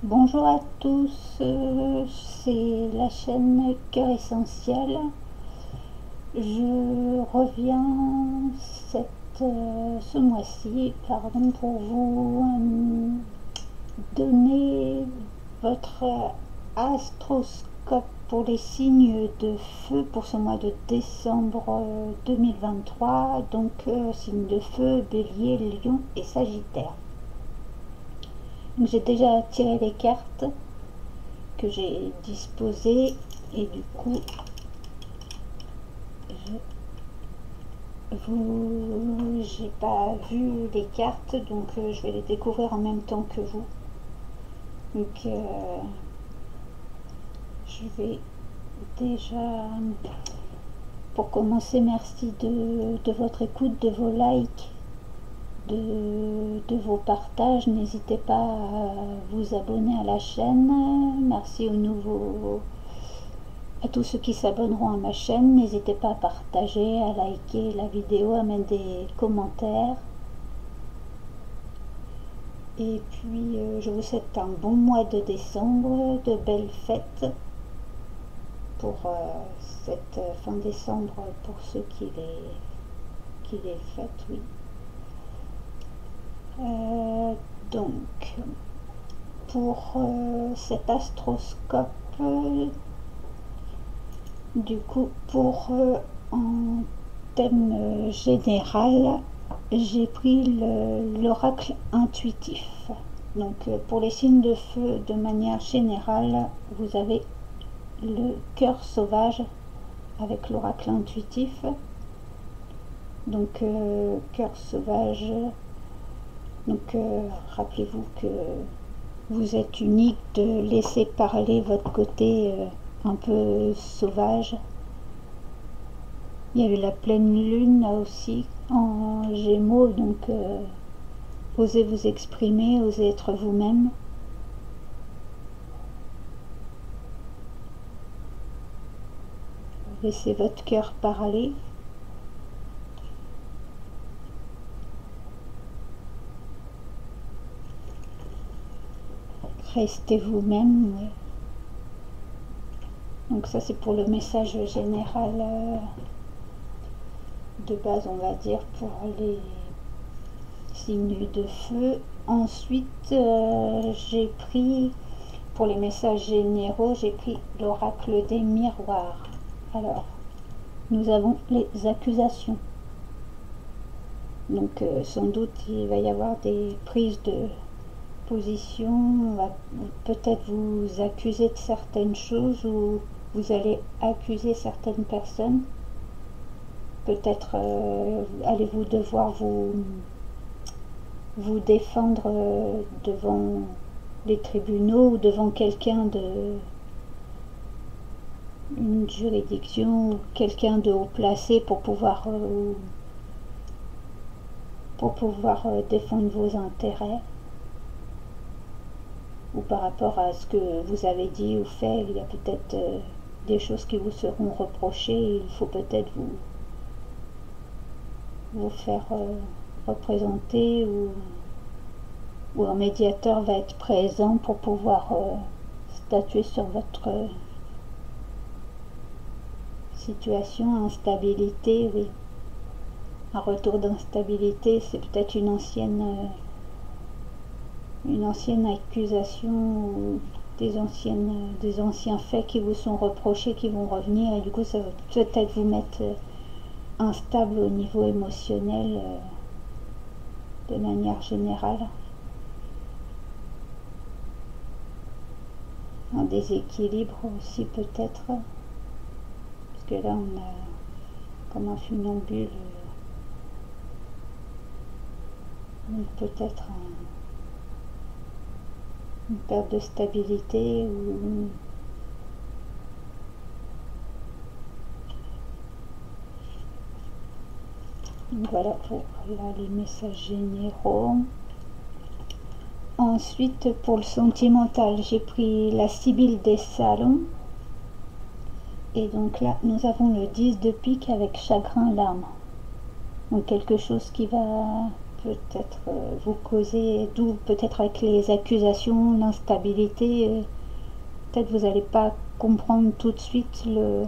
Bonjour à tous, c'est la chaîne Cœur Essentiel. Je reviens ce mois-ci pour vous donner votre astroscope pour les signes de feu pour ce mois de décembre 2023. Donc signes de feu, Bélier, Lion et Sagittaire. J'ai déjà tiré les cartes que j'ai disposées et du coup j'ai pas vu les cartes, donc je vais les découvrir en même temps que vous. Donc je vais déjà, pour commencer, merci de votre écoute, de vos likes, de vos partages. N'hésitez pas à vous abonner à la chaîne. Merci à tous ceux qui s'abonneront à ma chaîne. N'hésitez pas à partager, à liker la vidéo, à mettre des commentaires. Et puis je vous souhaite un bon mois de décembre, de belles fêtes pour cette fin décembre pour ceux qui les fêtent, oui. Donc pour cet astroscope, du coup pour en thème général, j'ai pris l'oracle intuitif. Donc pour les signes de feu de manière générale, vous avez le cœur sauvage avec l'oracle intuitif. Donc cœur sauvage, donc rappelez-vous que vous êtes unique, de laisser parler votre côté un peu sauvage. Il y a eu la pleine lune là aussi en Gémeaux, donc osez vous exprimer, osez être vous-même. Laissez votre cœur parler. Restez vous-même. Ouais. Donc ça c'est pour le message général de base, on va dire, pour les signes de feu. Ensuite j'ai pris, pour les messages généraux, j'ai pris l'oracle des miroirs. Alors nous avons les accusations. Donc sans doute il va y avoir des prises de position, on va peut-être vous accuser de certaines choses ou vous allez accuser certaines personnes. Peut-être allez-vous devoir vous défendre devant les tribunaux ou devant quelqu'un une juridiction ou quelqu'un de haut placé pour pouvoir défendre vos intérêts, ou par rapport à ce que vous avez dit ou fait. Il y a peut-être des choses qui vous seront reprochées et il faut peut-être vous faire représenter, ou un médiateur va être présent pour pouvoir statuer sur votre situation. Instabilité, oui, un retour d'instabilité, c'est peut-être une ancienne accusation ou des anciens faits qui vous sont reprochés, qui vont revenir, et du coup ça va peut-être vous mettre instable au niveau émotionnel de manière générale. Un déséquilibre aussi peut-être, parce que là on a comme un funambule, peut-être une perte de stabilité ou voilà pour les messages généraux. Ensuite pour le sentimental, j'ai pris la Sibylle des Salons, et donc là nous avons le 10 de pique avec chagrin, larmes. Donc quelque chose qui va peut-être vous causer, d'où peut-être avec les accusations, l'instabilité, peut-être vous n'allez pas comprendre tout de suite ce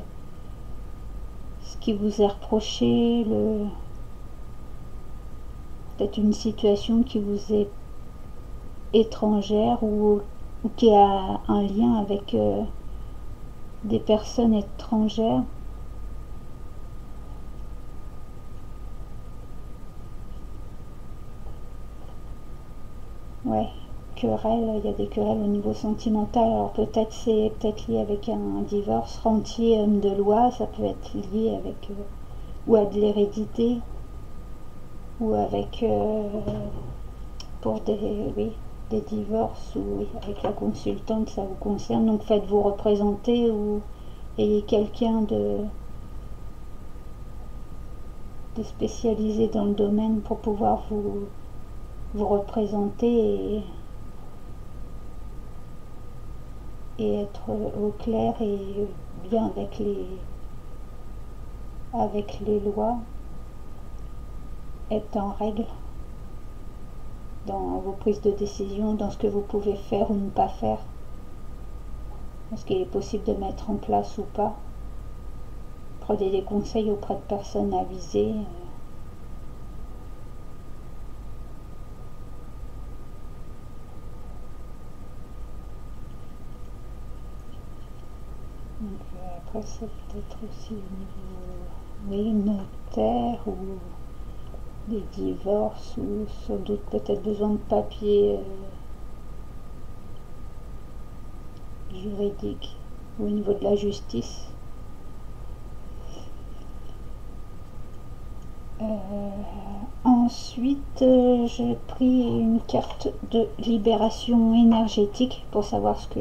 qui vous est reproché, peut-être une situation qui vous est étrangère ou qui a un lien avec des personnes étrangères. Ouais, querelle, il y a des querelles au niveau sentimental, alors peut-être c'est peut-être lié avec un divorce, rentier, homme de loi, ça peut être lié avec ou à de l'hérédité, ou avec pour oui, des divorces, ou oui, avec la consultante, ça vous concerne, donc faites-vous représenter ou ayez quelqu'un de spécialisé dans le domaine pour pouvoir vous représenter et être au clair et bien avec les lois, être en règle dans vos prises de décision, dans ce que vous pouvez faire ou ne pas faire, dans ce qu'il est possible de mettre en place ou pas. Prenez des conseils auprès de personnes avisées. Donc, après, c'est peut-être aussi au niveau, oui, notaire ou des divorces ou sans doute peut-être besoin de papiers juridiques ou au niveau de la justice. Ensuite, j'ai pris une carte de libération énergétique pour savoir ce que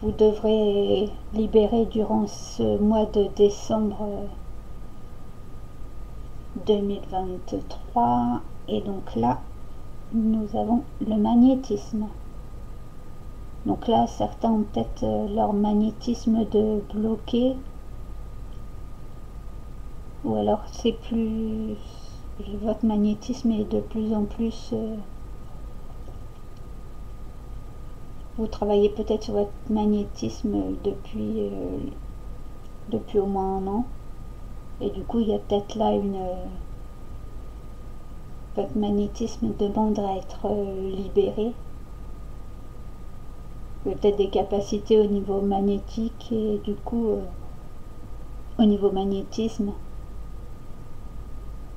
vous devrez libérer durant ce mois de décembre 2023. Et donc là, nous avons le magnétisme. Donc là, certains ont peut-être leur magnétisme de bloqué, ou alors c'est plus... votre magnétisme est de plus en plus... vous travaillez peut-être sur votre magnétisme depuis au moins un an, et du coup il y a peut-être là votre magnétisme demande à être libéré. Vous avez peut-être des capacités au niveau magnétique et du coup au niveau magnétisme,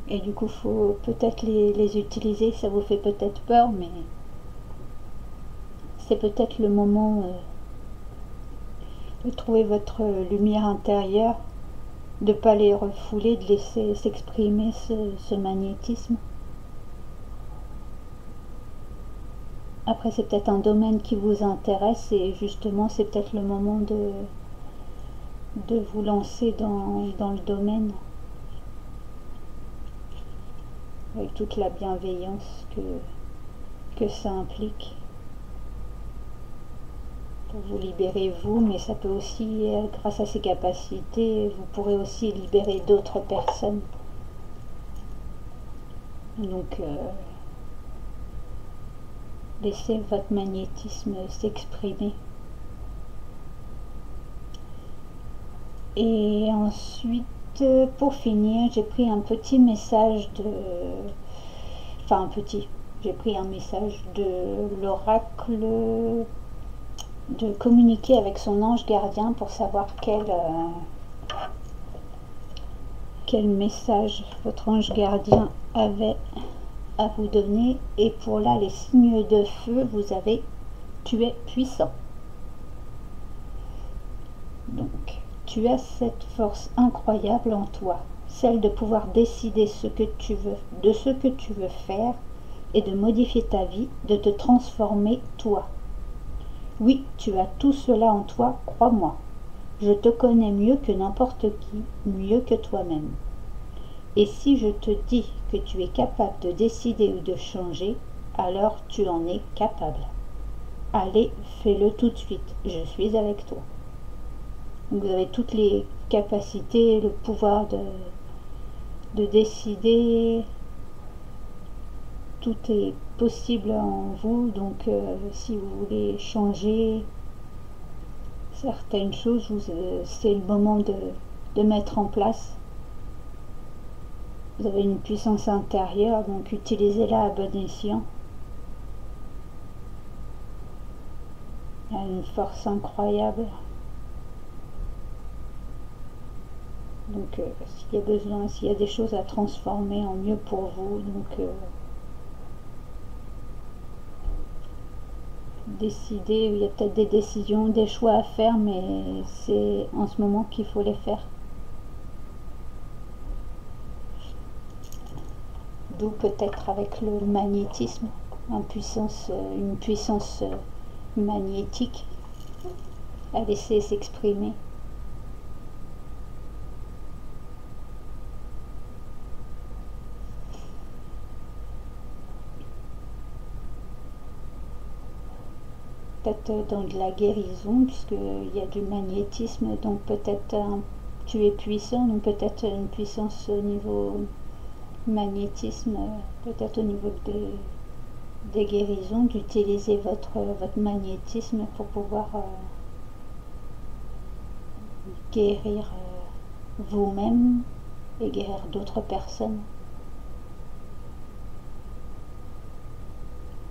et du coup faut peut-être les utiliser. Ça vous fait peut-être peur, mais c'est peut-être le moment de trouver votre lumière intérieure, de ne pas les refouler, de laisser s'exprimer ce magnétisme. Après, c'est peut-être un domaine qui vous intéresse et justement c'est peut-être le moment de vous lancer dans le domaine avec toute la bienveillance que ça implique pour vous libérer vous, mais ça peut aussi, grâce à ces capacités, vous pourrez aussi libérer d'autres personnes. Donc laissez votre magnétisme s'exprimer. Et ensuite, pour finir, j'ai pris un petit message j'ai pris un message de l'oracle, de communiquer avec son ange gardien pour savoir quel message votre ange gardien avait à vous donner. Et pour là, les signes de feu, vous avez tu es puissant. Donc tu as cette force incroyable en toi, celle de pouvoir décider de ce que tu veux faire et de modifier ta vie, de te transformer toi. Oui, tu as tout cela en toi, crois-moi. Je te connais mieux que n'importe qui, mieux que toi-même. Et si je te dis que tu es capable de décider ou de changer, alors tu en es capable. Allez, fais-le tout de suite, je suis avec toi. Vous avez toutes les capacités, le pouvoir de décider tout est possible en vous, donc si vous voulez changer certaines choses, c'est le moment de mettre en place. Vous avez une puissance intérieure, donc utilisez-la à bon escient. Il y a une force incroyable. Donc s'il y a besoin, s'il y a des choses à transformer en mieux pour vous, donc décidez, il y a peut-être des décisions, des choix à faire, mais c'est en ce moment qu'il faut les faire. D'où peut-être avec le magnétisme, une puissance magnétique à laisser s'exprimer. Peut-être dans de la guérison, puisqu'il y a du magnétisme, donc peut-être tu es puissant, donc peut-être une puissance au niveau magnétisme, peut-être au niveau des guérisons, d'utiliser votre magnétisme pour pouvoir guérir vous-même et guérir d'autres personnes.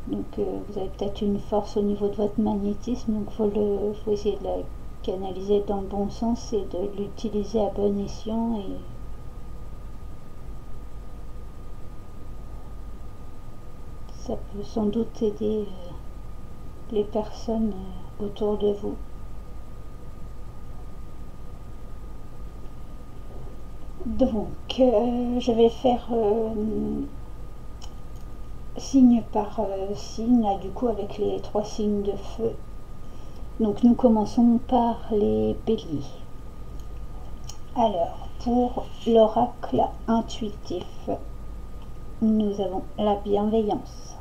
Donc vous avez peut-être une force au niveau de votre magnétisme, donc il faut essayer de la canaliser dans le bon sens et de l'utiliser à bon escient, et ça peut sans doute aider les personnes autour de vous. Donc je vais faire signe par signe, là, du coup avec les 3 signes de feu. Donc nous commençons par les béliers. Alors, pour l'oracle intuitif, nous avons la bienveillance.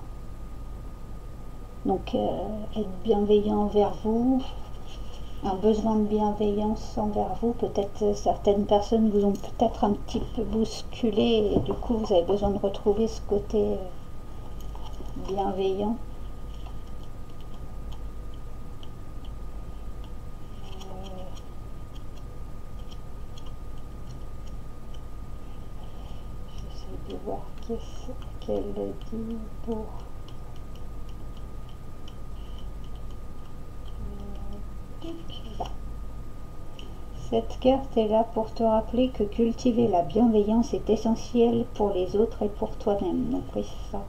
Donc être bienveillant envers vous, un besoin de bienveillance envers vous. Peut-être certaines personnes vous ont peut-être un petit peu bousculé et du coup vous avez besoin de retrouver ce côté bienveillant. J'essaie de voir qu'est-ce qu'elle dit pour cette carte est là pour te rappeler que cultiver la bienveillance est essentiel pour les autres et pour toi-même. Donc oui, c'est ça.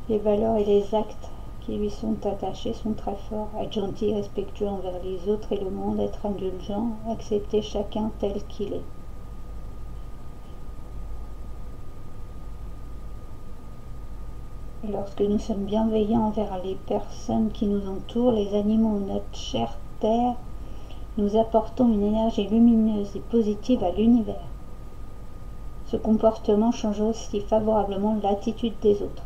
Les valeurs et les actes qui lui sont attachés sont très forts. Être gentil, respectueux envers les autres et le monde, être indulgent, accepter chacun tel qu'il est. Et lorsque nous sommes bienveillants envers les personnes qui nous entourent, les animaux ou notre chère terre, nous apportons une énergie lumineuse et positive à l'univers. Ce comportement change aussi favorablement l'attitude des autres.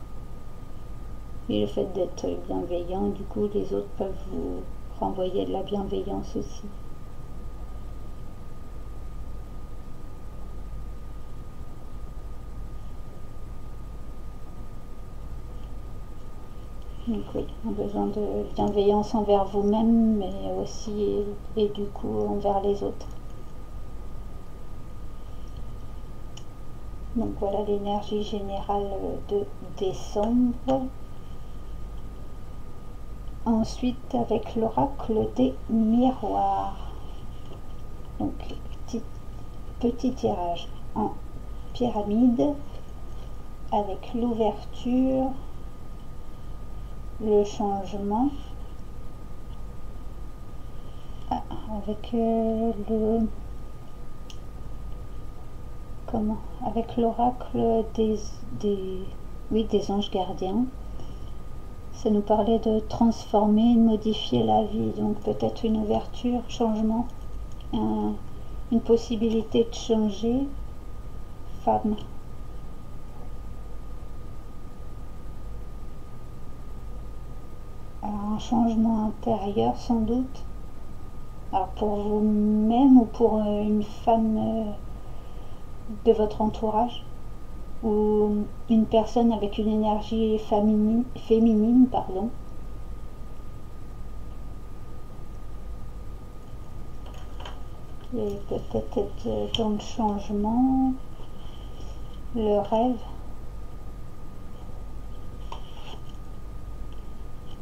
Et le fait d'être bienveillant, du coup, les autres peuvent vous renvoyer de la bienveillance aussi. Donc oui, un besoin de bienveillance envers vous-même, mais aussi, et du coup, envers les autres. Donc voilà l'énergie générale de décembre. Ensuite, avec l'oracle des miroirs. Donc petit tirage en pyramide avec l'ouverture, le changement, avec avec l'oracle des anges gardiens. Ça nous parlait de transformer, de modifier la vie, donc peut-être une ouverture, changement, une possibilité de changer. Femme. Alors un changement intérieur sans doute. Alors pour vous-même ou pour une femme de votre entourage, ou une personne avec une énergie féminine, pardon. Et peut-être être dans le changement, le rêve,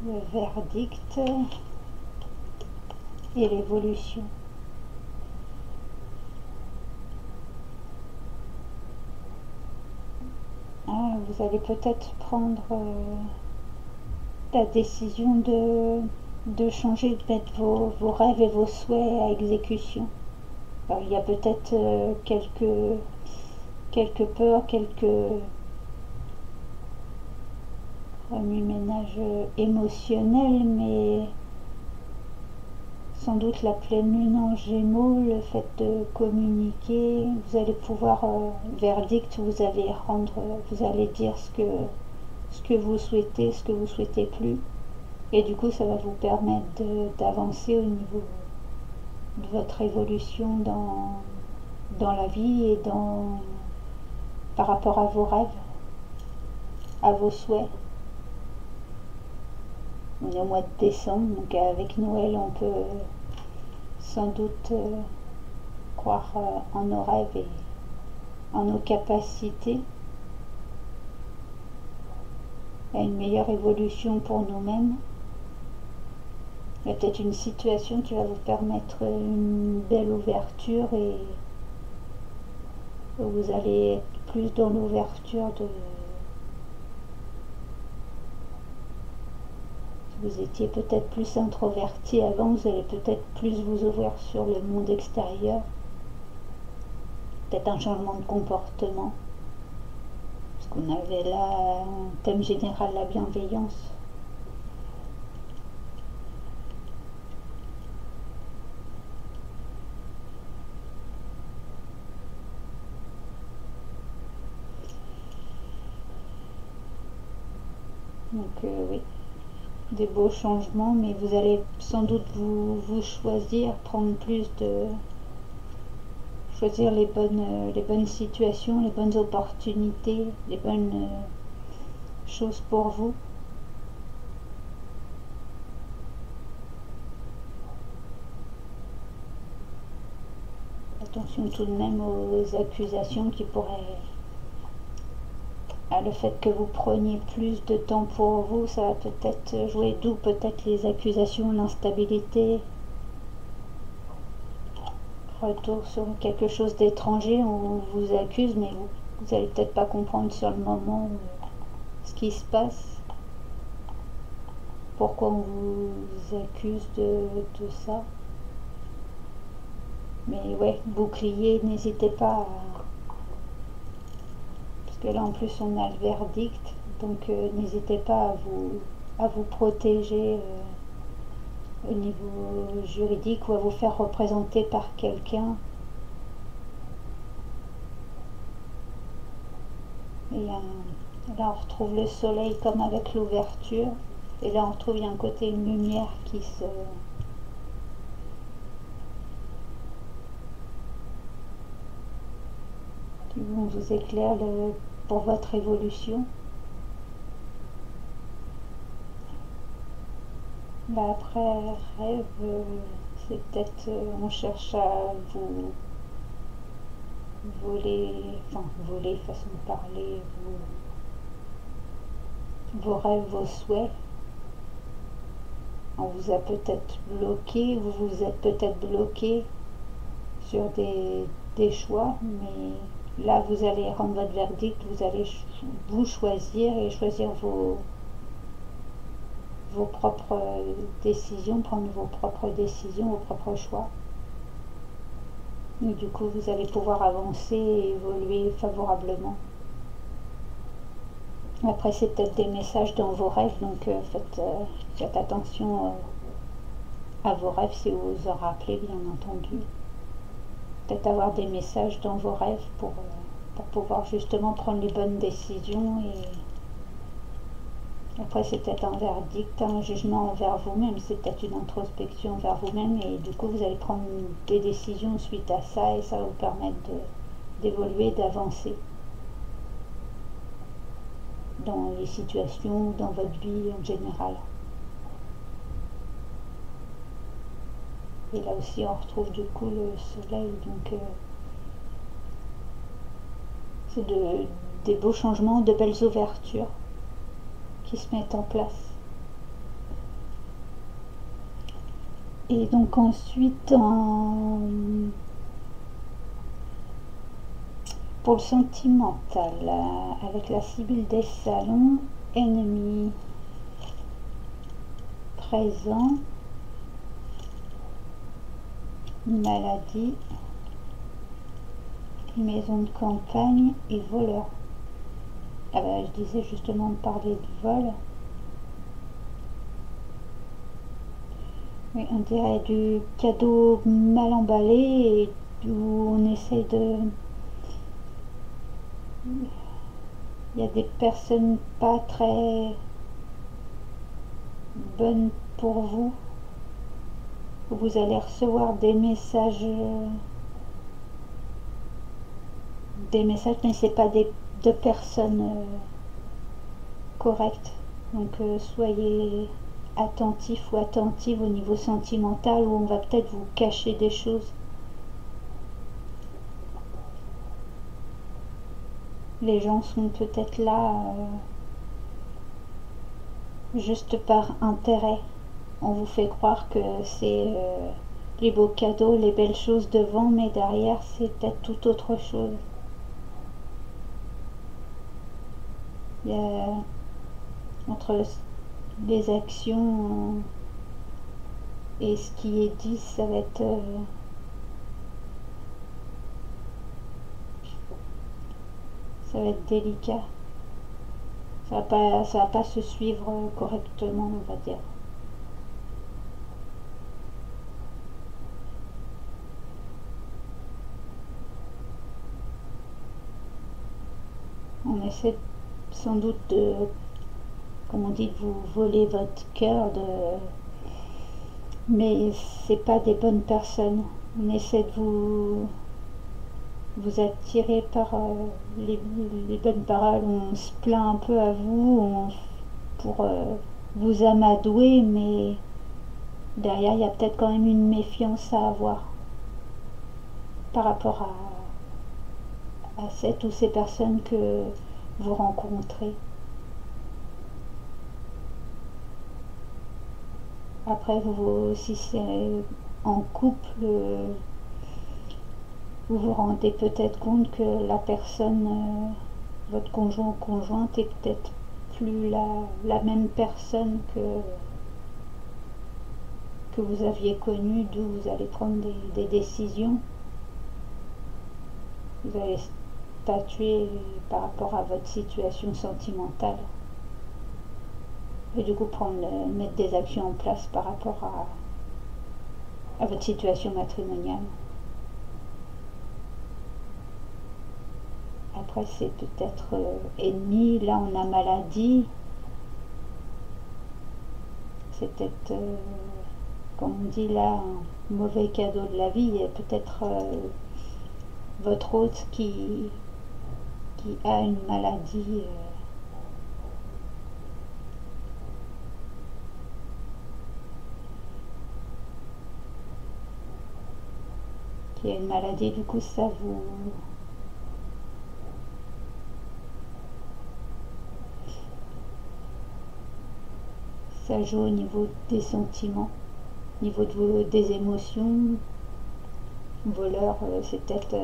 le verdict et l'évolution. Ah, vous allez peut-être prendre la décision de changer, de mettre vos rêves et vos souhaits à exécution. Alors, il y a peut-être quelques peurs, quelques remue-ménage émotionnel, mais sans doute la pleine lune en Gémeaux, le fait de communiquer, vous allez pouvoir, verdict, vous allez dire ce que vous souhaitez, ce que vous souhaitez plus, et du coup ça va vous permettre d'avancer au niveau de votre évolution dans la vie et par rapport à vos rêves, à vos souhaits. On est au mois de décembre, donc avec Noël on peut sans doute croire en nos rêves et en nos capacités, à une meilleure évolution pour nous-mêmes. Il y a peut-être une situation qui va vous permettre une belle ouverture et vous allez être plus dans l'ouverture de... Si vous étiez peut-être plus introverti avant, vous allez peut-être plus vous ouvrir sur le monde extérieur. Peut-être un changement de comportement. Parce qu'on avait là un thème général, la bienveillance. Donc oui, des beaux changements, mais vous allez sans doute vous choisir, prendre plus de... choisir les bonnes situations, les bonnes opportunités, les bonnes choses pour vous. Attention tout de même aux accusations qui pourraient... le fait que vous preniez plus de temps pour vous, ça va peut-être jouer, d'où peut-être les accusations, l'instabilité, retour sur quelque chose d'étranger, on vous accuse, mais vous allez peut-être pas comprendre sur le moment ce qui se passe, pourquoi on vous accuse de ça. Mais ouais, bouclier, n'hésitez pas à... parce que là en plus on a le verdict, donc n'hésitez pas à vous protéger au niveau juridique ou à vous faire représenter par quelqu'un. Et là on retrouve le soleil comme avec l'ouverture, et là on retrouve, il y a un côté, une lumière qui vous éclaire pour votre évolution. Bah après, rêve, c'est peut-être on cherche à vous voler, enfin voler, façon de parler, vos rêves, vos souhaits. On vous a peut-être bloqué, vous vous êtes peut-être bloqué sur des choix, mais là vous allez rendre votre verdict, vous allez vous choisir et choisir vos propres décisions, prendre vos propres décisions, vos propres choix. Et du coup, vous allez pouvoir avancer et évoluer favorablement. Après, c'est peut-être des messages dans vos rêves, donc faites attention à vos rêves si vous vous en rappelez, bien entendu. Peut-être avoir des messages dans vos rêves pour pouvoir justement prendre les bonnes décisions. Et après, c'est peut-être un verdict, un jugement envers vous-même, c'est peut-être une introspection envers vous-même, et du coup, vous allez prendre des décisions suite à ça, et ça va vous permettre d'évoluer, d'avancer dans les situations, dans votre vie en général. Et là aussi, on retrouve du coup le soleil, donc c'est des beaux changements, de belles ouvertures qui se mettent en place. Et donc ensuite, pour le sentimental, avec la Sibylle des salons, ennemi présent, maladie, maison de campagne et voleur. Ah ben, je disais justement de parler de vol. Oui, on dirait du cadeau mal emballé et où on essaie de... Il y a des personnes pas très bonnes pour vous. Vous allez recevoir des messages, mais c'est pas de personnes correctes. Donc soyez attentif ou attentive au niveau sentimental où on va peut-être vous cacher des choses. Les gens sont peut-être là juste par intérêt. On vous fait croire que c'est les beaux cadeaux, les belles choses devant, mais derrière c'est peut-être tout autre chose. Il y a entre les actions et ce qui est dit, ça va être délicat. Ça va pas se suivre correctement, on va dire. On essaie sans doute de, comme on dit, de vous voler votre cœur, mais c'est pas des bonnes personnes. On essaie de vous attirer par les bonnes paroles. On se plaint un peu à vous pour vous amadouer, mais derrière il y a peut-être quand même une méfiance à avoir par rapport à cette ou ces personnes que vous rencontrez. Après, si c'est en couple, vous vous rendez peut-être compte que la personne, votre conjoint ou conjointe, est peut-être plus la même personne que vous aviez connue, d'où vous allez prendre des décisions. Vous allez statuer par rapport à votre situation sentimentale. Et du coup, mettre des actions en place par rapport à votre situation matrimoniale. Après, c'est peut-être ennemi. Là, on a maladie. C'est peut-être, comme on dit là, un mauvais cadeau de la vie. Il y a peut-être votre hôte qui a une maladie. Qui a une maladie, du coup, ça joue au niveau des sentiments, au niveau des émotions. Voleur, c'est peut-être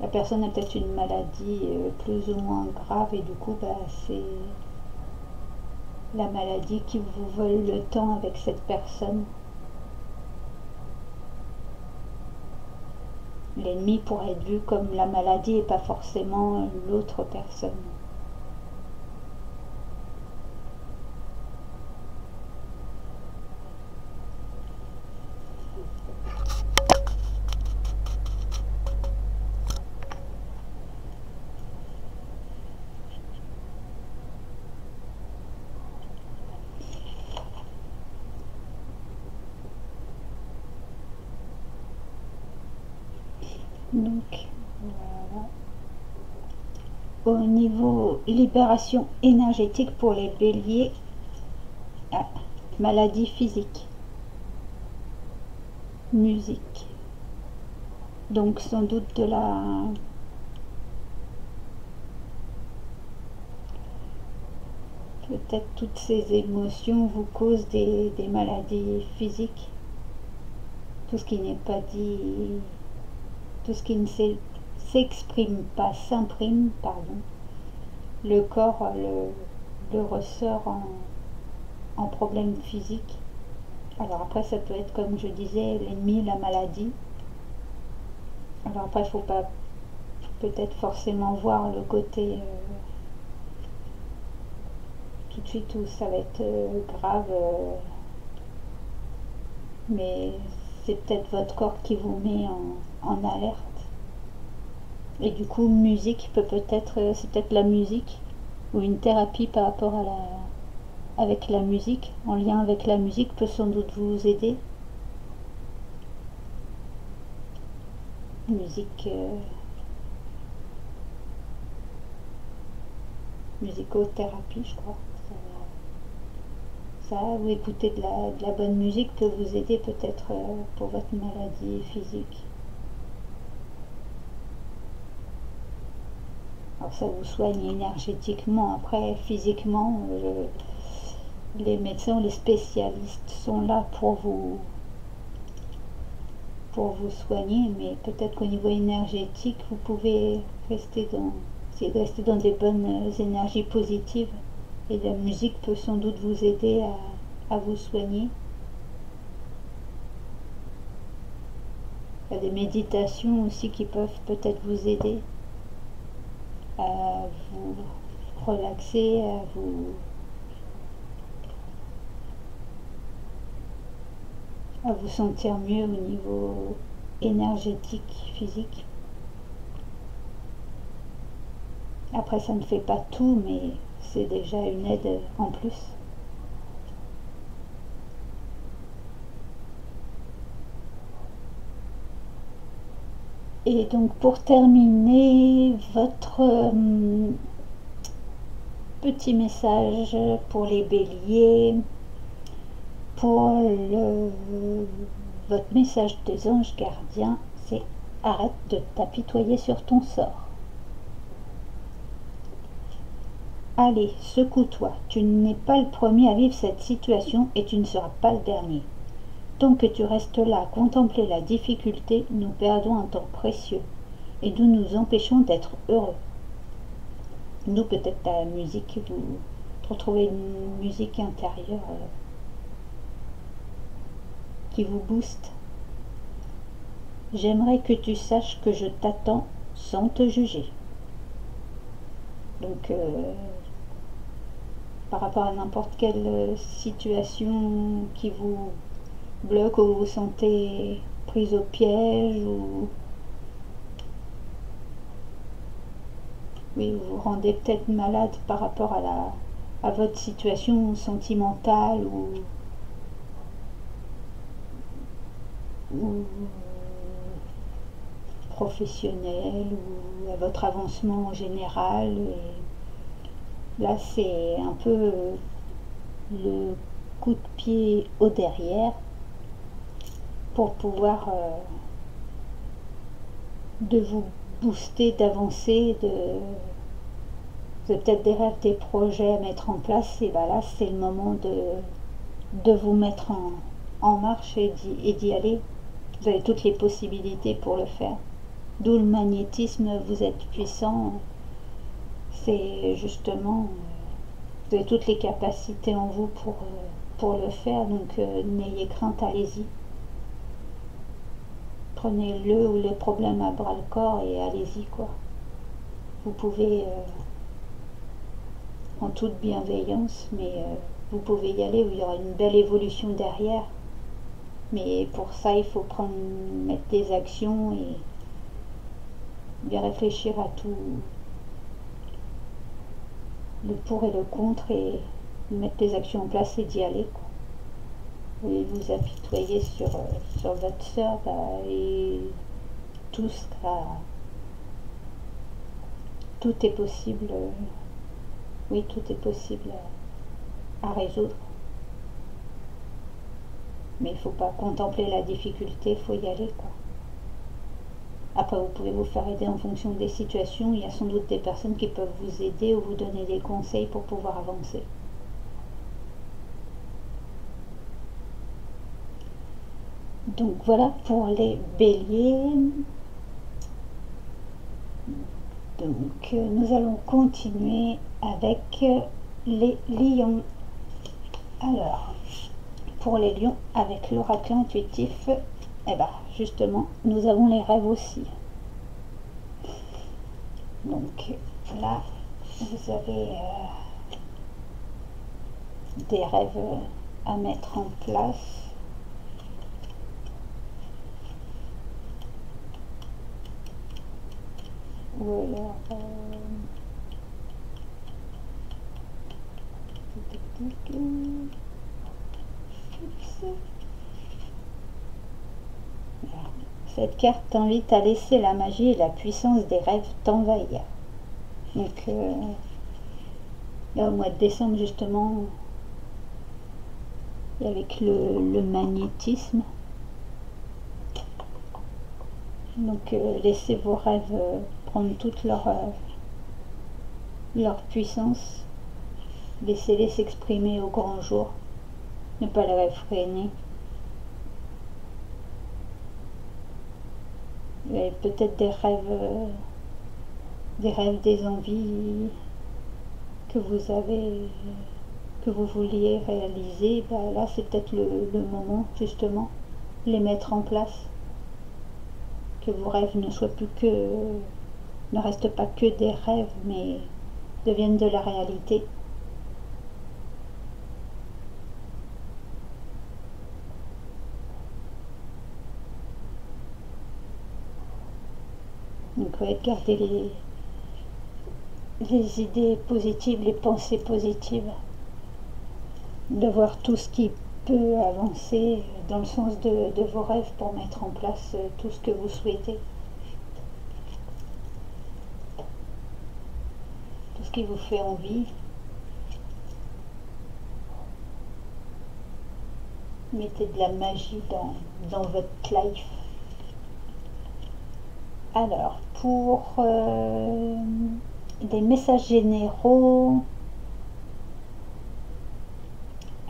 la personne a peut-être une maladie plus ou moins grave et du coup c'est la maladie qui vous vole le temps avec cette personne. L'ennemi pourrait être vu comme la maladie et pas forcément l'autre personne. Donc Au niveau libération énergétique pour les béliers, maladie physique, musique. Donc sans doute de la... Peut-être toutes ces émotions vous causent des maladies physiques. Tout ce qui n'est pas dit, tout ce qui ne s'exprime pas, s'imprime, pardon. Le corps le ressort en problème physique. Alors après, ça peut être, comme je disais, l'ennemi, la maladie. Alors après, il ne faut pas peut-être forcément voir le côté tout de suite où ça va être grave, mais c'est peut-être votre corps qui vous met en alerte. Et du coup, musique peut-être, c'est peut-être la musique ou une thérapie par rapport à avec la musique, en lien avec la musique, peut sans doute vous aider. Musique, musicothérapie, je crois. Ça, ou écouter de la bonne musique peut vous aider peut-être pour votre maladie physique. Alors ça vous soigne énergétiquement. Après, physiquement, les médecins, les spécialistes sont là pour vous soigner, mais peut-être qu'au niveau énergétique, vous pouvez essayer de rester dans des bonnes énergies positives. Et la musique peut sans doute vous aider à vous soigner. Il y a des méditations aussi qui peuvent peut-être vous aider à vous relaxer, à vous sentir mieux au niveau énergétique, physique. Après, ça ne fait pas tout, mais c'est déjà une aide en plus. Et donc pour terminer, votre petit message pour les béliers, pour votre message des anges gardiens, c'est arrête de t'apitoyer sur ton sort. Allez, secoue-toi, tu n'es pas le premier à vivre cette situation et tu ne seras pas le dernier. Tant que tu restes là à contempler la difficulté, nous perdons un temps précieux et nous nous empêchons d'être heureux. Nous, peut-être la musique, vous retrouvez une musique intérieure qui vous booste. J'aimerais que tu saches que je t'attends sans te juger. Donc, par rapport à n'importe quelle situation qui vous bloque ou vous vous sentez prise au piège ou oui, vous vous rendez peut-être malade par rapport à votre situation sentimentale ou professionnelle ou à votre avancement en général. Et là, c'est un peu le coup de pied au derrière pour pouvoir de vous booster, d'avancer, de peut-être des rêves, des projets à mettre en place. Et ben là, c'est le moment de vous mettre en marche et d'y aller. Vous avez toutes les possibilités pour le faire. D'où le magnétisme, vous êtes puissant. C'est justement, vous avez toutes les capacités en vous pour le faire. Donc n'ayez crainte, allez-y. Prenez-le ou les problèmes à bras le corps et allez-y quoi. Vous pouvez en toute bienveillance, mais vous pouvez y aller où il y aura une belle évolution derrière. Mais pour ça, il faut mettre des actions et bien réfléchir à tout, le pour et le contre, et mettre des actions en place et d'y aller, quoi. Et vous apitoyer sur votre sœur, et tout sera tout est possible, oui, tout est possible à résoudre. Mais il ne faut pas contempler la difficulté, il faut y aller, quoi. Après, vous pouvez vous faire aider en fonction des situations. Il y a sans doute des personnes qui peuvent vous aider ou vous donner des conseils pour pouvoir avancer. Donc voilà pour les béliers. Donc nous allons continuer avec les lions. Alors, pour les lions, avec l'oracle intuitif, eh ben, justement, nous avons les rêves aussi. Donc là, vous avez des rêves à mettre en place. Ou alors cette carte t'invite à laisser la magie et la puissance des rêves t'envahir. Donc là au mois de décembre justement, avec le magnétisme, donc laissez vos rêves prendre toute leur puissance, laissez-les s'exprimer au grand jour, ne pas les réfréner. Vous avez peut-être des rêves, des envies que vous vouliez réaliser. Ben là c'est peut-être le moment justement de les mettre en place, que vos rêves ne restent pas que des rêves mais deviennent de la réalité. Donc garder les idées positives, les pensées positives, de voir tout ce qui peut avancer dans le sens de vos rêves pour mettre en place tout ce que vous souhaitez, tout ce qui vous fait envie. Mettez de la magie dans votre life. Alors, pour des messages généraux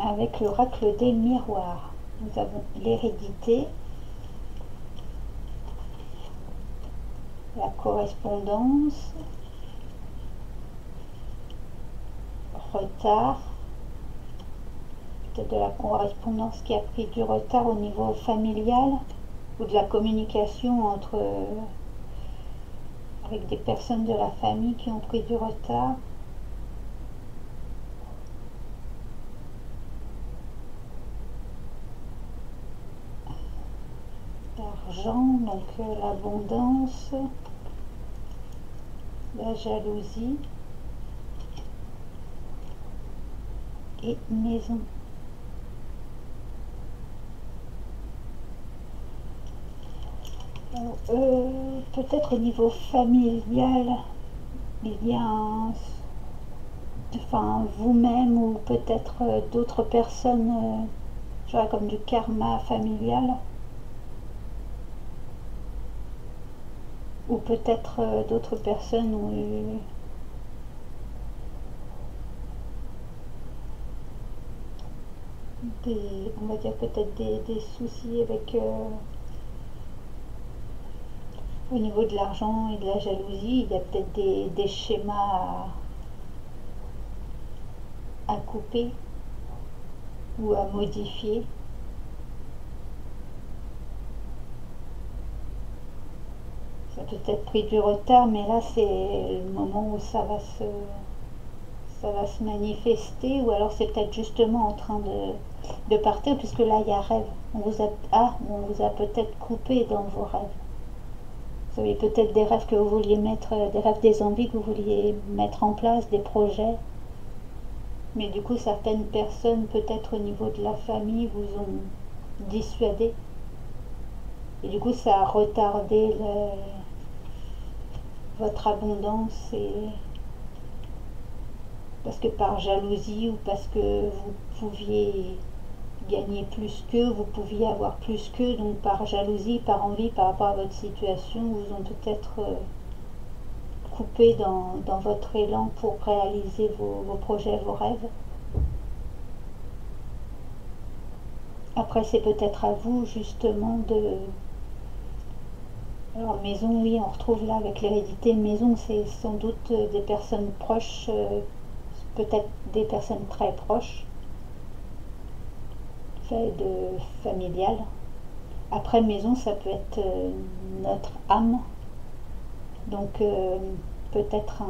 avec l'oracle des miroirs, nous avons l'hérédité, la correspondance, retard, peut-être de la correspondance qui a pris du retard au niveau familial ou de la communication avec des personnes de la famille qui ont pris du retard. L'argent, donc l'abondance, la jalousie et maison. Peut-être au niveau familial, il y a vous-même ou peut-être d'autres personnes, comme du karma familial, ou peut-être d'autres personnes ont eu on va dire peut-être des soucis avec au niveau de l'argent et de la jalousie. Il y a peut-être des schémas à couper ou à modifier. Ça a peut-être pris du retard, mais là c'est le moment où ça va se manifester, ou alors c'est peut-être justement en train de partir, puisque là il y a rêve. On vous a peut-être coupé dans vos rêves. Vous avez peut-être des rêves que vous vouliez mettre, des rêves, des envies que vous vouliez mettre en place, des projets. Mais du coup, certaines personnes, peut-être au niveau de la famille, vous ont dissuadé. Et du coup, ça a retardé votre abondance, et parce que par jalousie ou parce que vous pouviez gagner plus qu'eux, vous pouviez avoir plus qu'eux, donc par jalousie, par envie par rapport à votre situation, vous ont peut-être coupé dans votre élan pour réaliser vos projets, vos rêves. Après, c'est peut-être à vous justement de... Alors maison, oui, on retrouve là avec l'hérédité. Maison, c'est sans doute des personnes proches, peut-être des personnes très proches, de familial. Après maison, ça peut être notre âme, donc peut-être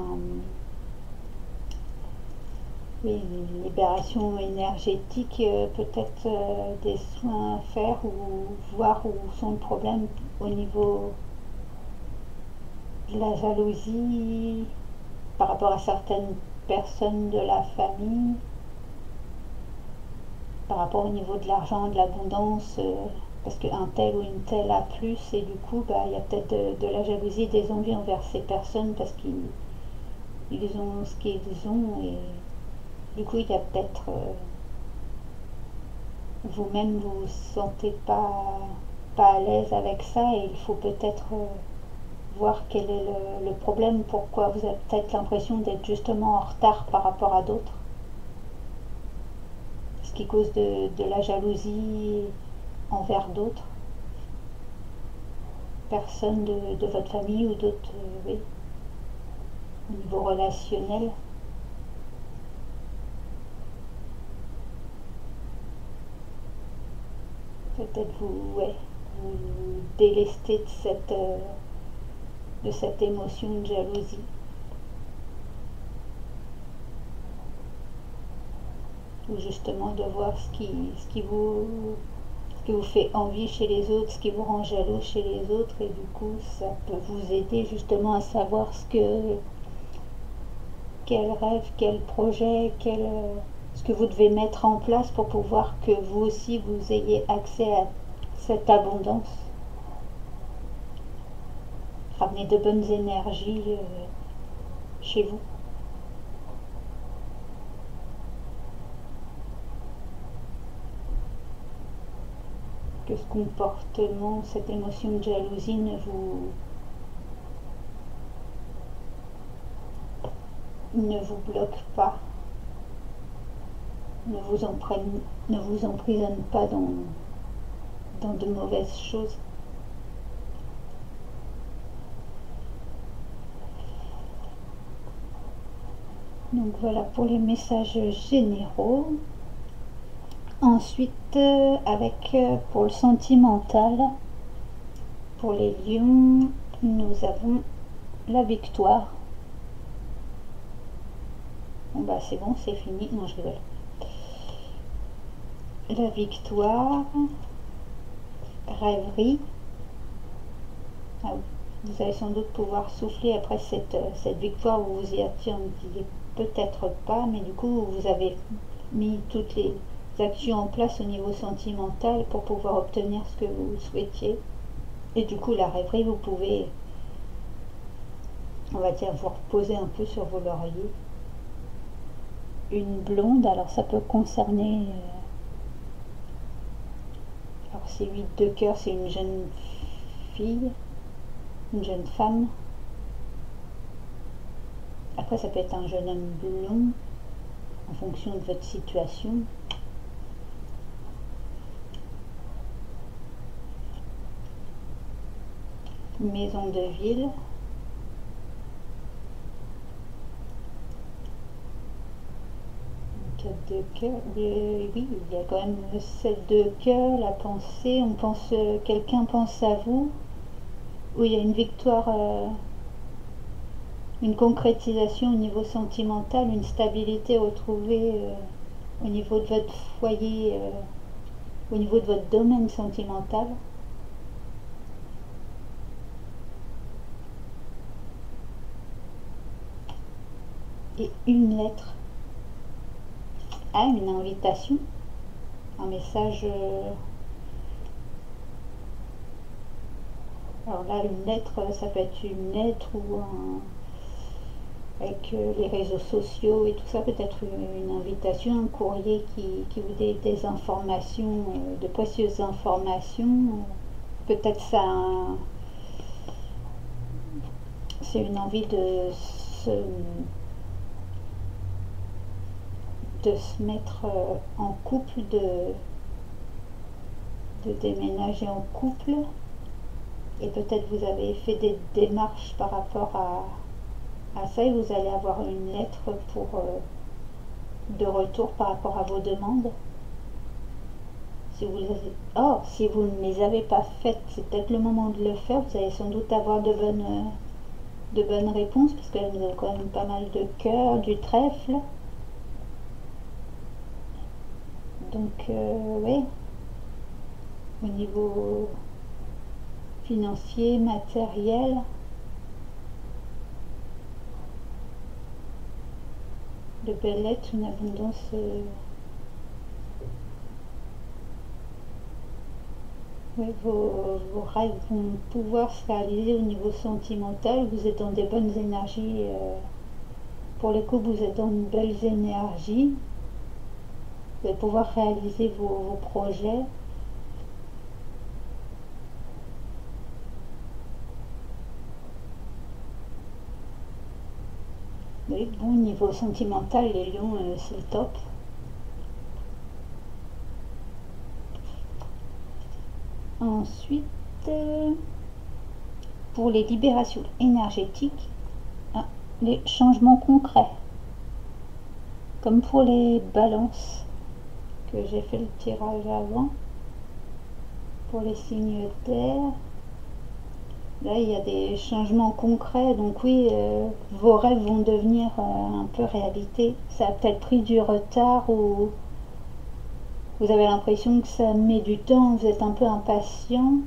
oui, une libération énergétique, peut-être des soins à faire ou voir où sont le problème au niveau de la jalousie par rapport à certaines personnes de la famille, par rapport au niveau de l'argent, de l'abondance, parce qu'un tel ou une telle a plus, et du coup, bah, il y a peut-être de la jalousie, des envies envers ces personnes parce qu'ils ont ce qu'ils ont, et du coup, il y a peut-être vous-même vous sentez pas à l'aise avec ça, et il faut peut-être voir quel est le problème, pourquoi vous avez peut-être l'impression d'être justement en retard par rapport à d'autres, ce qui cause de la jalousie envers d'autres personnes de votre famille ou d'autres, oui, au niveau relationnel. Peut-être vous, ouais, vous délestez de cette émotion de jalousie. Ou justement de voir ce qui vous fait envie chez les autres, ce qui vous rend jaloux chez les autres, et du coup ça peut vous aider justement à savoir quel rêve, quel projet, ce que vous devez mettre en place pour pouvoir que vous aussi vous ayez accès à cette abondance. Ramener de bonnes énergies chez vous. Que ce comportement, cette émotion de jalousie ne vous bloque pas, ne vous emprisonne pas dans de mauvaises choses. Donc voilà pour les messages généraux. Ensuite, pour le sentimental, pour les lions, nous avons la victoire. Bon bah c'est bon, c'est fini. Non, je rigole. La victoire, rêverie. Ah oui. Vous allez sans doute pouvoir souffler après cette victoire, vous vous y attendiez peut-être pas, mais du coup vous avez mis toutes les actions en place au niveau sentimental pour pouvoir obtenir ce que vous souhaitiez. Et du coup la rêverie, vous pouvez, on va dire, vous reposer un peu sur vos lauriers. Une blonde, alors ça peut concerner, alors c'est 8 de cœur, c'est une jeune fille, une jeune femme. Après ça peut être un jeune homme blond en fonction de votre situation. Maison de ville. De cœur, oui, il y a quand même celle de cœur, la pensée, on pense, quelqu'un pense à vous, où il y a une victoire, une concrétisation au niveau sentimental, une stabilité retrouvée au niveau de votre foyer, au niveau de votre domaine sentimental. Et une lettre. Ah, une invitation, un message Alors là, une lettre, ça peut être une lettre ou avec les réseaux sociaux et tout ça, peut-être une invitation, un courrier qui vous donne des informations, de précieuses informations. Peut-être ça, c'est une envie se, de se mettre en couple, de déménager en couple. Et peut-être vous avez fait des démarches par rapport à ça et vous allez avoir une lettre pour de retour par rapport à vos demandes. Si vous, si vous ne les avez pas faites, c'est peut-être le moment de le faire. Vous allez sans doute avoir de bonnes réponses parce que là, vous avez quand même pas mal de cœur, du trèfle. Donc, oui, au niveau financier, matériel, de belles lettres, une abondance. Oui, vos rêves vont pouvoir se réaliser au niveau sentimental. Vous êtes dans des bonnes énergies. Pour les couples, vous êtes dans une belle énergie. Vous allez pouvoir réaliser vos projets. Oui, bon, niveau sentimental, les lions, c'est le top. Ensuite, pour les libérations énergétiques, les changements concrets, comme pour les balances, que j'ai fait le tirage avant, pour les signes d'air. Là, il y a des changements concrets, donc oui, vos rêves vont devenir un peu réalité. Ça a peut-être pris du retard ou vous avez l'impression que ça met du temps, vous êtes un peu impatient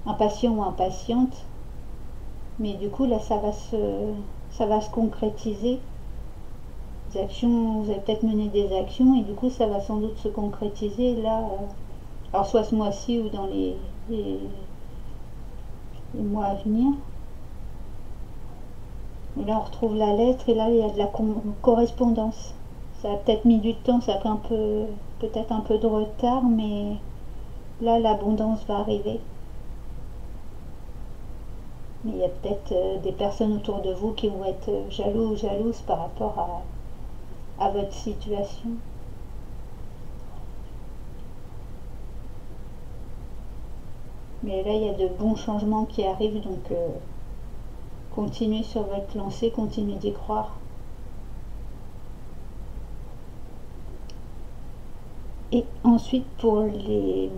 ou impatiente, mais du coup là ça va se concrétiser. Des actions, vous allez peut-être mener des actions et du coup ça va sans doute se concrétiser là, alors soit ce mois-ci ou dans les mois à venir. Et là on retrouve la lettre et là il y a de la correspondance. Ça a peut-être mis du temps, ça a pris peut-être un peu de retard, mais là l'abondance va arriver. Mais il y a peut-être des personnes autour de vous qui vont être jaloux ou jalouses par rapport à votre situation. Mais là, il y a de bons changements qui arrivent, donc continuez sur votre lancée, continuez d'y croire. Et ensuite, pour le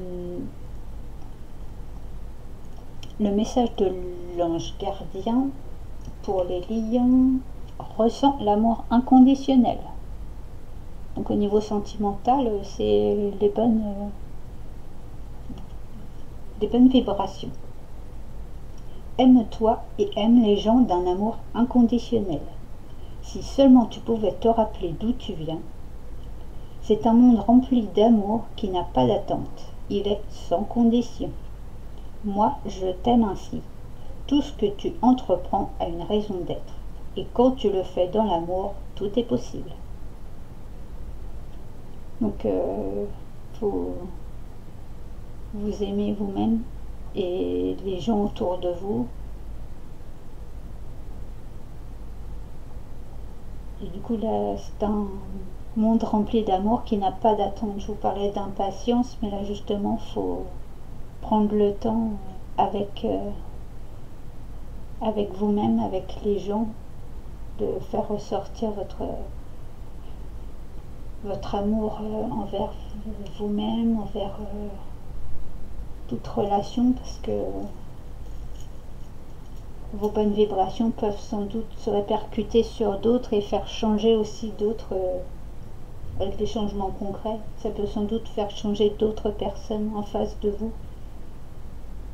message de l'ange gardien, pour les lions, ressent l'amour inconditionnel. Donc au niveau sentimental, c'est des bonnes vibrations. Aime-toi et aime les gens d'un amour inconditionnel. Si seulement tu pouvais te rappeler d'où tu viens. C'est un monde rempli d'amour qui n'a pas d'attente. Il est sans condition. Moi, je t'aime ainsi. Tout ce que tu entreprends a une raison d'être. Et quand tu le fais dans l'amour, tout est possible. Donc, faut vous aimer vous-même et les gens autour de vous. Et du coup, là, c'est un monde rempli d'amour qui n'a pas d'attente. Je vous parlais d'impatience, mais là, justement, il faut prendre le temps avec vous-même, avec les gens, de faire ressortir votre amour envers vous-même, envers toute relation, parce que vos bonnes vibrations peuvent sans doute se répercuter sur d'autres et faire changer aussi d'autres avec des changements concrets. Ça peut sans doute faire changer d'autres personnes en face de vous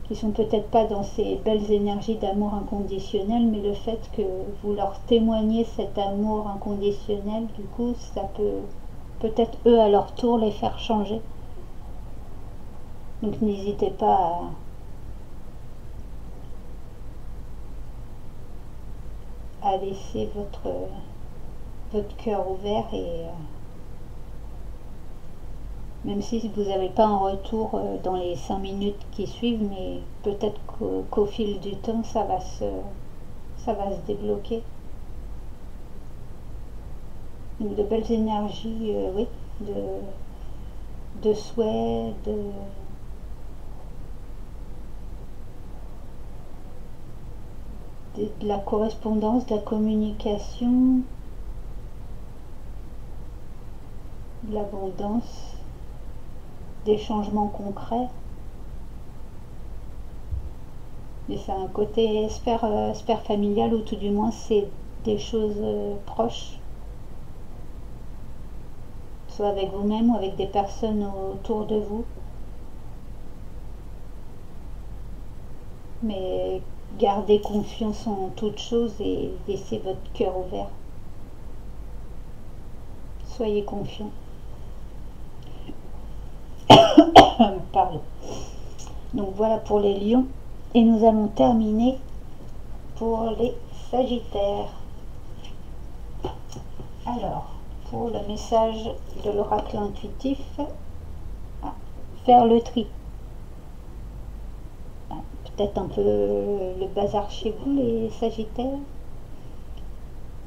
qui sont peut-être pas dans ces belles énergies d'amour inconditionnel, mais le fait que vous leur témoignez cet amour inconditionnel, du coup, ça peut peut-être eux à leur tour les faire changer. Donc n'hésitez pas à laisser votre cœur ouvert et même si vous n'avez pas un retour dans les 5 minutes qui suivent, mais peut-être qu'au fil du temps, ça va se débloquer. Donc de belles énergies, oui, de souhait, de la correspondance, de la communication, de l'abondance, des changements concrets. Et c'est un côté sphère familiale, ou tout du moins c'est des choses proches, soit avec vous-même ou avec des personnes autour de vous. Mais gardez confiance en toute chose et laissez votre cœur ouvert. Soyez confiants. Pardon. Donc voilà pour les lions. Et nous allons terminer pour les sagittaires. Alors, pour le message de l'oracle intuitif, faire le tri. Peut-être un peu le bazar chez vous, les sagittaires.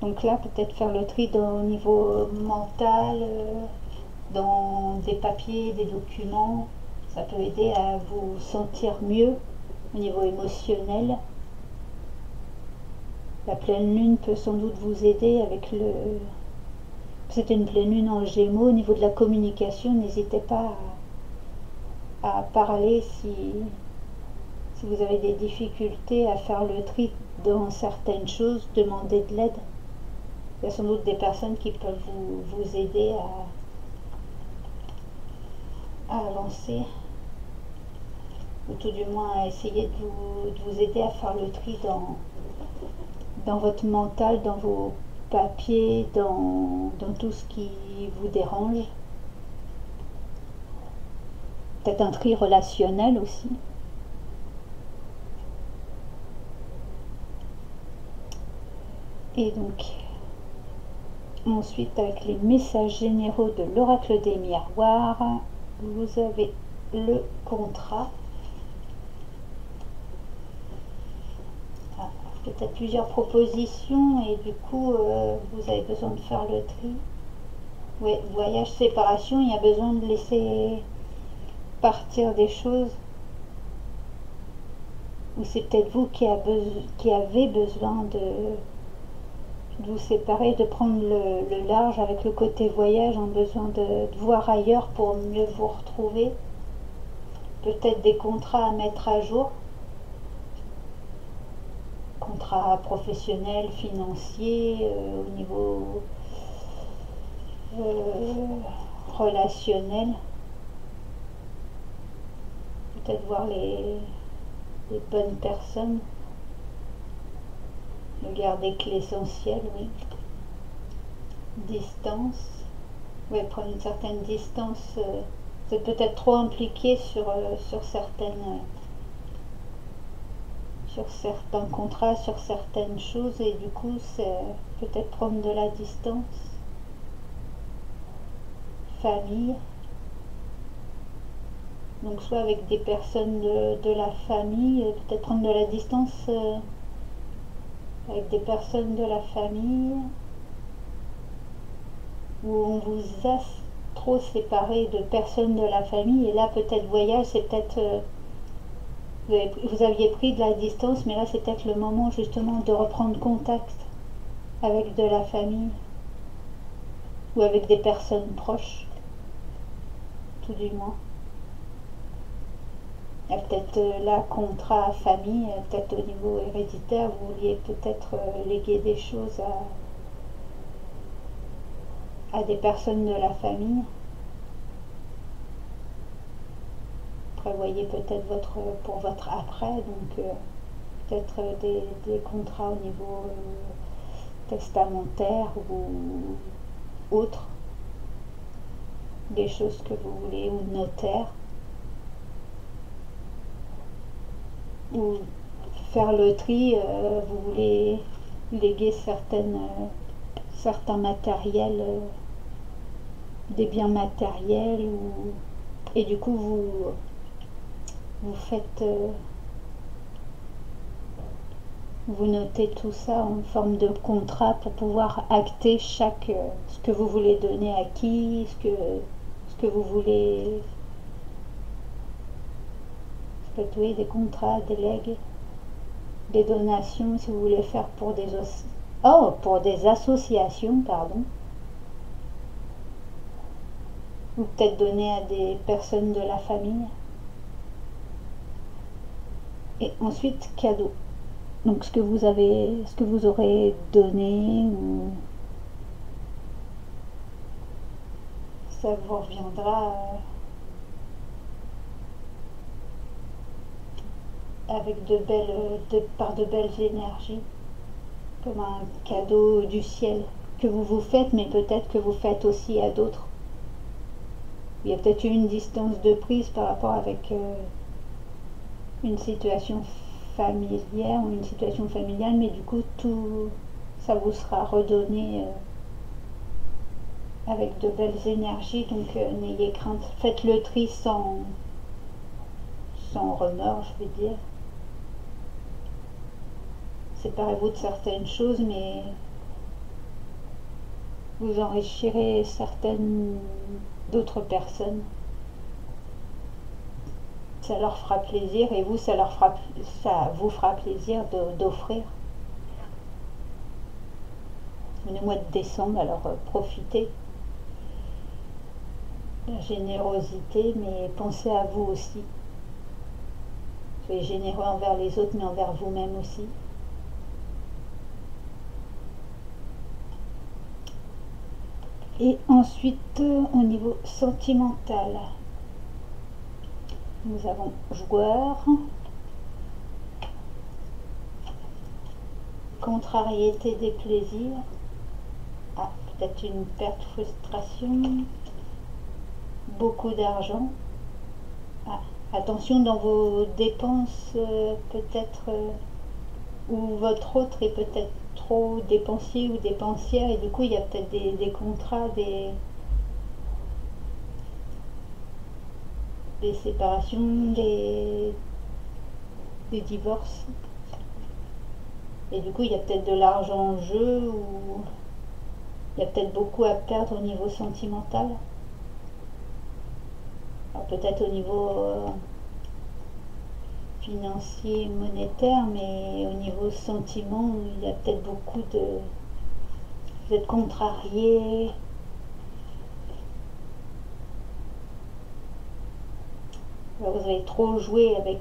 Donc là, peut-être faire le tri au niveau mental, dans des papiers, des documents. Ça peut aider à vous sentir mieux au niveau émotionnel. La pleine lune peut sans doute vous aider avec le... C'est une pleine lune en Gémeaux. Au niveau de la communication, n'hésitez pas à parler si vous avez des difficultés à faire le tri dans certaines choses, demandez de l'aide. Il y a sans doute des personnes qui peuvent vous aider à avancer, ou tout du moins à essayer de vous aider à faire le tri dans votre mental, dans vos papiers, dans tout ce qui vous dérange. Peut-être un tri relationnel aussi. Et donc, ensuite, avec les messages généraux de l'oracle des miroirs, vous avez le contrat. Peut-être plusieurs propositions et du coup, vous avez besoin de faire le tri. Oui, voyage, séparation, il y a besoin de laisser partir des choses. Ou c'est peut-être vous qui avez besoin de vous séparer, de prendre le large avec le côté voyage, en besoin de voir ailleurs pour mieux vous retrouver. Peut-être des contrats à mettre à jour, contrats professionnels, financiers, au niveau relationnel. Peut-être voir les bonnes personnes, ne garder que l'essentiel, oui. Distance, oui, prendre une certaine distance, vous êtes peut-être trop impliqué sur certains contrats, sur certaines choses, et du coup c'est peut-être prendre de la distance. Famille, donc soit avec des personnes de la famille, peut-être prendre de la distance avec des personnes de la famille où on vous a trop séparé de personnes de la famille, et là peut-être voyage, c'est peut-être vous aviez pris de la distance, mais là c'est peut-être le moment justement de reprendre contact avec de la famille ou avec des personnes proches, tout du moins. Il y a peut-être là contrat famille, peut-être au niveau héréditaire, vous vouliez peut-être léguer des choses à des personnes de la famille. Prévoyez peut-être pour votre après, donc peut-être des contrats au niveau testamentaire ou autre, des choses que vous voulez, ou notaire, ou faire le tri, vous voulez léguer certains matériels, des biens matériels, et du coup vous faites, vous notez tout ça en forme de contrat pour pouvoir acter ce que vous voulez donner à qui, ce que vous voulez. Ça peut être, oui, des contrats, des legs, des donations si vous voulez faire pour des associations, pardon, ou peut-être donner à des personnes de la famille. Et ensuite, cadeau. Donc ce que vous aurez donné, ou ça vous reviendra avec par de belles énergies, comme un cadeau du ciel que vous vous faites, mais peut-être que vous faites aussi à d'autres. Il y a peut-être une distance de prise par rapport avec une situation familière ou une situation familiale, mais du coup tout ça vous sera redonné avec de belles énergies, donc n'ayez crainte, faites le tri sans remords, je veux dire. Séparez-vous de certaines choses, mais vous enrichirez certaines d'autres personnes. Ça leur fera plaisir, et vous, ça vous fera plaisir d'offrir. On est au mois de décembre, alors profitez de la générosité, mais pensez à vous aussi. Soyez généreux envers les autres, mais envers vous-même aussi. Et ensuite, au niveau sentimental, nous avons joueur, contrariété des plaisirs, peut-être une perte, frustration, beaucoup d'argent. Attention dans vos dépenses, peut-être, où votre autre est peut-être trop dépensier ou dépensière, et du coup il y a peut-être des contrats, des séparations, des divorces, et du coup il y a peut-être de l'argent en jeu, ou il y a peut-être beaucoup à perdre au niveau sentimental. Alors peut-être au niveau financier, monétaire, mais au niveau sentiment, il y a peut-être beaucoup de... Vous êtes contrarié, vous avez trop joué avec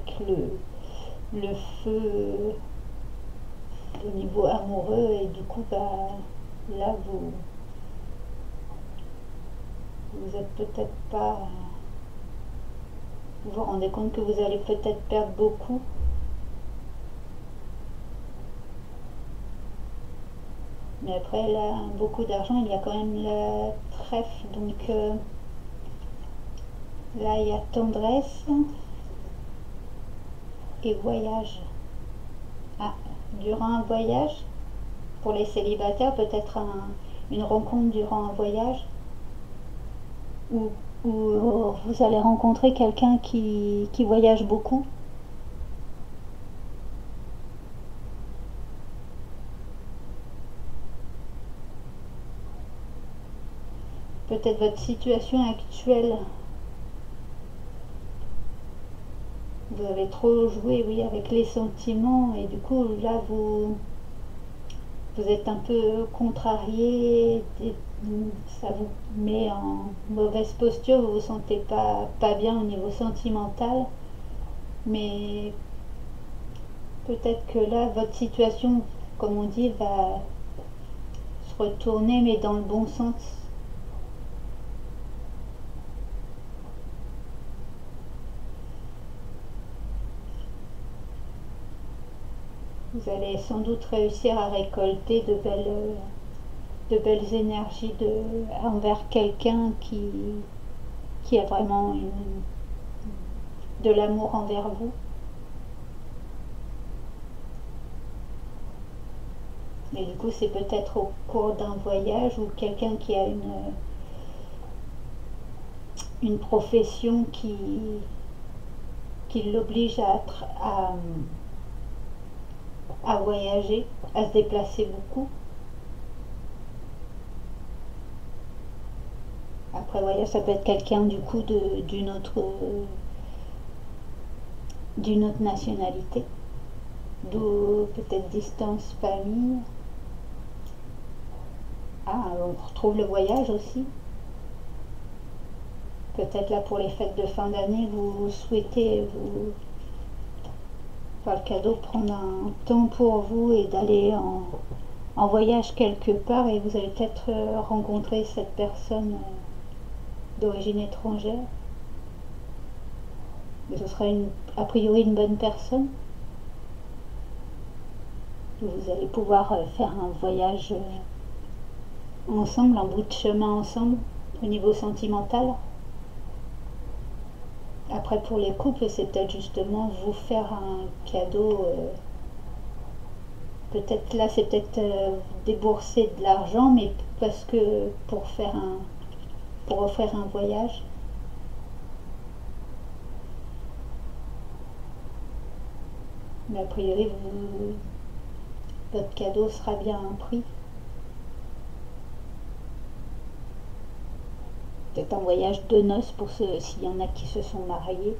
le feu au niveau amoureux, et du coup, là, vous êtes peut-être pas... Vous vous rendez compte que vous allez peut-être perdre beaucoup. Mais après, là, beaucoup d'argent, il y a quand même le trèfle, donc là, il y a tendresse et voyage. Durant un voyage, pour les célibataires, peut-être une rencontre durant un voyage, où, vous allez rencontrer quelqu'un qui voyage beaucoup. Peut-être votre situation actuelle, vous avez trop joué, oui, avec les sentiments, et du coup là vous êtes un peu contrarié, ça vous met en mauvaise posture, vous vous sentez pas bien au niveau sentimental, mais peut-être que là votre situation, comme on dit, va se retourner, mais dans le bon sens. Vous allez sans doute réussir à récolter de belles énergies envers quelqu'un qui a vraiment de l'amour envers vous. Mais du coup, c'est peut-être au cours d'un voyage ou quelqu'un qui a une profession qui l'oblige à voyager, à se déplacer beaucoup. Après voyage, ça peut être quelqu'un du coup d'une autre nationalité, d'où peut-être distance, famille. Ah, on retrouve le voyage aussi. Peut-être là pour les fêtes de fin d'année, vous souhaitez vous faire le cadeau, prendre un temps pour vous et d'aller en voyage quelque part et vous allez peut-être rencontrer cette personne d'origine étrangère. Mais ce sera a priori une bonne personne. Vous allez pouvoir faire un voyage ensemble, un bout de chemin ensemble au niveau sentimental. Après pour les couples, c'est peut-être justement vous faire un cadeau. Peut-être là, c'est peut-être débourser de l'argent, mais parce que pour offrir un voyage. Mais a priori, votre cadeau sera bien un prix. Peut-être un voyage de noces pour ceux, s'il y en a qui se sont mariés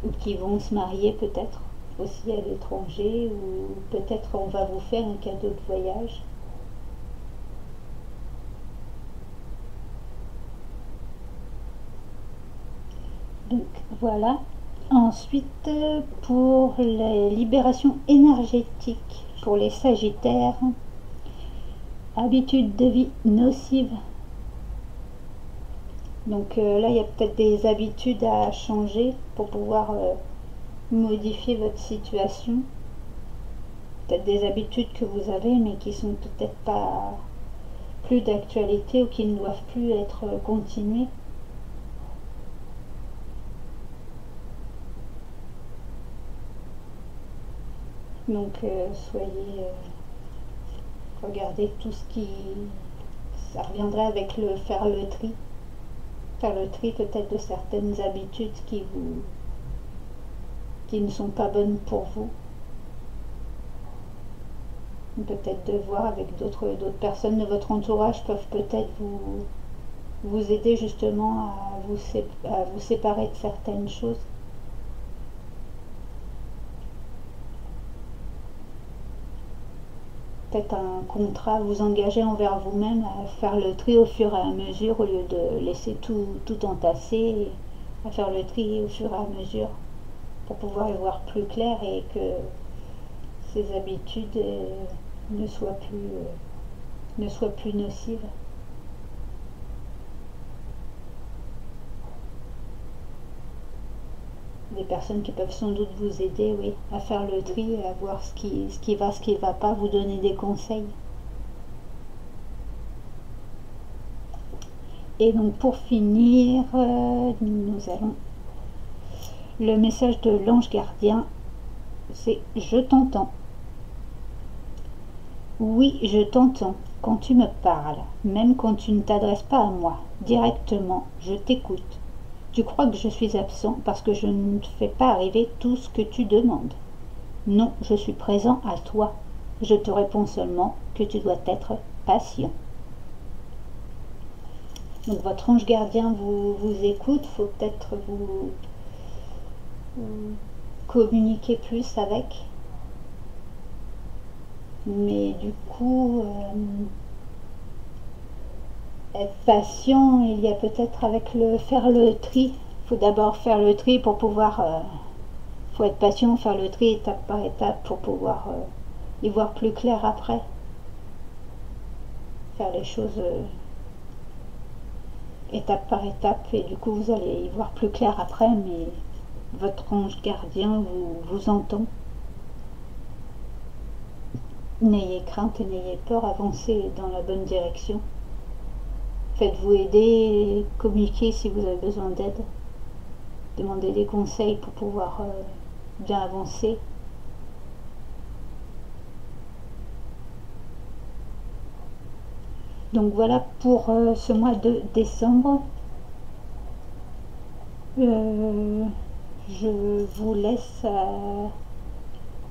ou qui vont se marier peut-être aussi à l'étranger, ou peut-être on va vous faire un cadeau de voyage. Donc voilà. Ensuite, pour les libérations énergétiques, pour les sagittaires, habitudes de vie nocives. Donc là, il y a peut-être des habitudes à changer pour pouvoir modifier votre situation. Peut-être des habitudes que vous avez mais qui sont peut-être pas plus d'actualité ou qui ne doivent plus être continuées. Donc regardez tout ce qui... Ça reviendrait avec faire le tri. Faire le tri peut-être de certaines habitudes qui ne sont pas bonnes pour vous. Peut-être de voir avec d'autres personnes de votre entourage peuvent peut-être vous aider justement à vous séparer de certaines choses. Peut-être un contrat, vous engager envers vous-même à faire le tri au fur et à mesure au lieu de laisser tout entasser, à faire le tri au fur et à mesure pour pouvoir y voir plus clair et que ces habitudes ne ne soient plus nocives. Des personnes qui peuvent sans doute vous aider, oui, à faire le tri, à voir ce qui va, ce qui ne va pas, vous donner des conseils. Et donc pour finir, nous allons... Le message de l'ange gardien, c'est je t'entends. Oui, je t'entends quand tu me parles, même quand tu ne t'adresses pas à moi. Directement, je t'écoute. Tu crois que je suis absent parce que je ne te fais pas arriver tout ce que tu demandes. Non, je suis présent à toi. Je te réponds seulement que tu dois être patient. Donc votre ange gardien vous écoute, il faut peut-être vous communiquer plus avec. Mais du coup, être patient, il y a peut-être avec faire le tri. Il faut d'abord faire le tri pour pouvoir... faut être patient, faire le tri étape par étape pour pouvoir y voir plus clair après. Faire les choses étape par étape et du coup vous allez y voir plus clair après, mais votre ange gardien vous entend. N'ayez crainte et n'ayez peur, avancez dans la bonne direction. Faites-vous aider, communiquez si vous avez besoin d'aide. Demandez des conseils pour pouvoir bien avancer. Donc voilà pour ce mois de décembre. Je vous laisse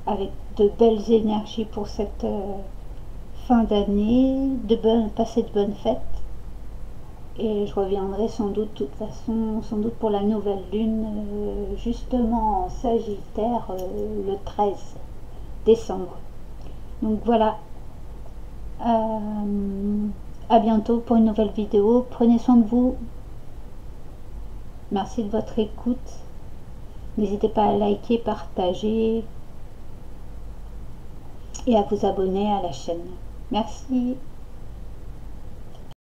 avec de belles énergies pour cette fin d'année, passer de bonnes fêtes. Et je reviendrai sans doute, de toute façon, sans doute pour la nouvelle lune, justement en Sagittaire, le 13 décembre. Donc voilà, à bientôt pour une nouvelle vidéo. Prenez soin de vous. Merci de votre écoute. N'hésitez pas à liker, partager et à vous abonner à la chaîne. Merci.